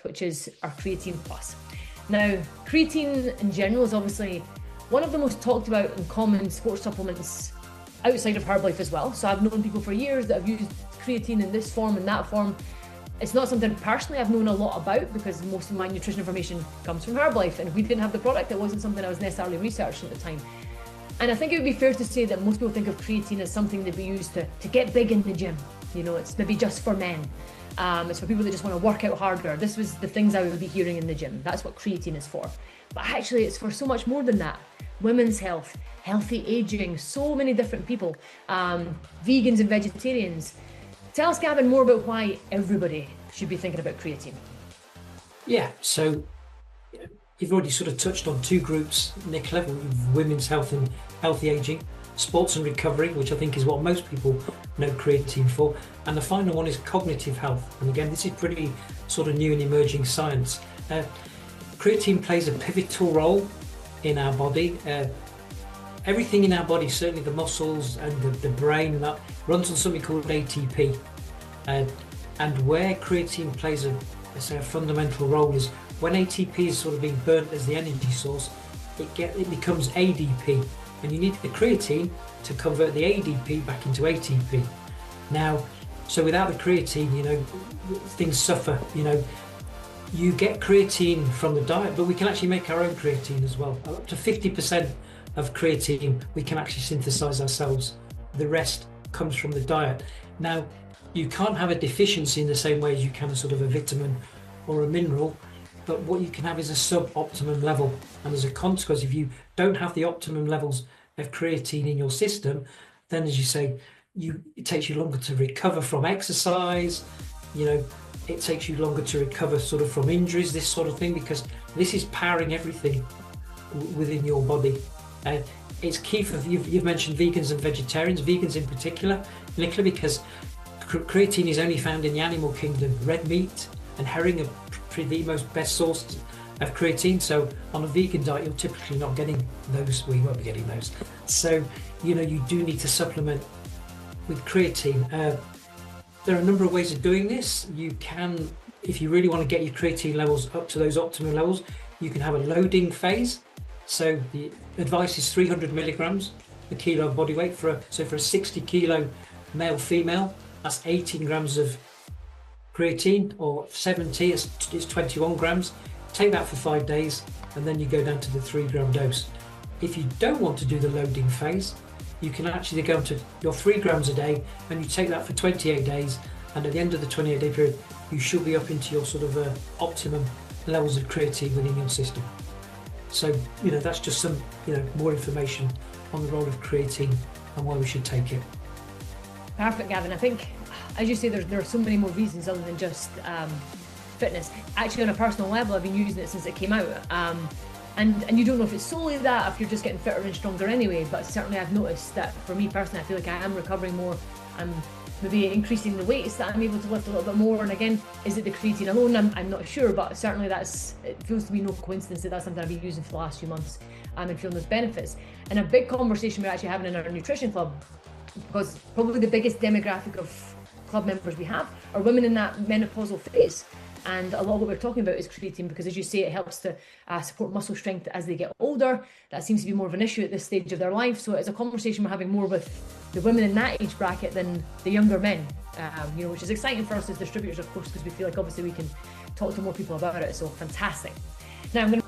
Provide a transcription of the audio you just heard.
which is our Creatine Plus. Now, creatine in general is obviously one of the most talked about and common sports supplements outside of Herbalife as well. So I've known people for years that have used creatine in this form and that form. It's not something personally I've known a lot about because most of my nutrition information comes from Herbalife, and if we didn't have the product, it wasn't something I was necessarily researching at the time. And I think it would be fair to say that most people think of creatine as something that we use to get big in the gym. You know, it's maybe just for men. It's for people that just want to work out harder. This was the things I would be hearing in the gym. That's what creatine is for. But actually, it's for so much more than that. Women's health, healthy aging, so many different people, vegans and vegetarians. Tell us, Gavin, more about why everybody should be thinking about creatine. Yeah, so you've already sort of touched on two groups, Nicola, women's health and healthy aging, sports and recovery, which I think is what most people know creatine for, and the final one is cognitive health. And again, this is pretty sort of new and emerging science. Creatine plays a pivotal role in our body. Everything in our body, certainly the muscles and the brain, and that runs on something called ATP. And where creatine plays a fundamental role is when ATP is sort of being burnt as the energy source, it becomes ADP, and you need the creatine to convert the ADP back into ATP. Now, so without the creatine, you know, things suffer. You know, you get creatine from the diet, but we can actually make our own creatine as well. Up to 50% of creatine we can actually synthesize ourselves. The rest comes from the diet. Now, you can't have a deficiency in the same way as you can a sort of a vitamin or a mineral, but what you can have is a sub-optimum level. And as a consequence, if you don't have the optimum levels of creatine in your system, then as you say, it takes you longer to recover from exercise, you know, it takes you longer to recover sort of from injuries, this sort of thing, because this is powering everything within your body. It's key for, you've mentioned vegans and vegetarians, vegans in particular, Nicola, because creatine is only found in the animal kingdom. Red meat and herring are the most best source of creatine. So on a vegan diet, you're typically not getting those. Well, you won't be getting those. So, you know, you do need to supplement with creatine. There are a number of ways of doing this. You can, if you really want to get your creatine levels up to those optimum levels, you can have a loading phase. So the advice is 300 milligrams per kilo of body weight for a 60 kilo male female, that's 18 grams of creatine, or 70 is 21 grams. Take that for 5 days, and then you go down to the 3 gram dose. If you don't want to do the loading phase, you can actually go to your 3 grams a day, and you take that for 28 days, and at the end of the 28-day period, you should be up into your sort of optimum levels of creatine within your system. So, you know, that's just some, you know, more information on the role of creatine and why we should take it. Perfect, Gavin. I think, as you say, there are so many more reasons other than just fitness. Actually, on a personal level, I've been using it since it came out. And you don't know if it's solely that, if you're just getting fitter and stronger anyway, but certainly I've noticed that for me personally, I feel like I am recovering more. I'm maybe increasing the weights that I'm able to lift a little bit more. And again, is it the creatine alone? I'm not sure, but certainly it feels to be no coincidence that that's something I've been using for the last few months and feeling those benefits. And a big conversation we're actually having in our nutrition club, because probably the biggest demographic of club members we have are women in that menopausal phase. And a lot of what we're talking about is creatine, because as you say, it helps to support muscle strength as they get older. That seems to be more of an issue at this stage of their life. So it's a conversation we're having more with the women in that age bracket than the younger men, you know, which is exciting for us as distributors, of course, because we feel like obviously we can talk to more people about it. So fantastic. Now I'm going to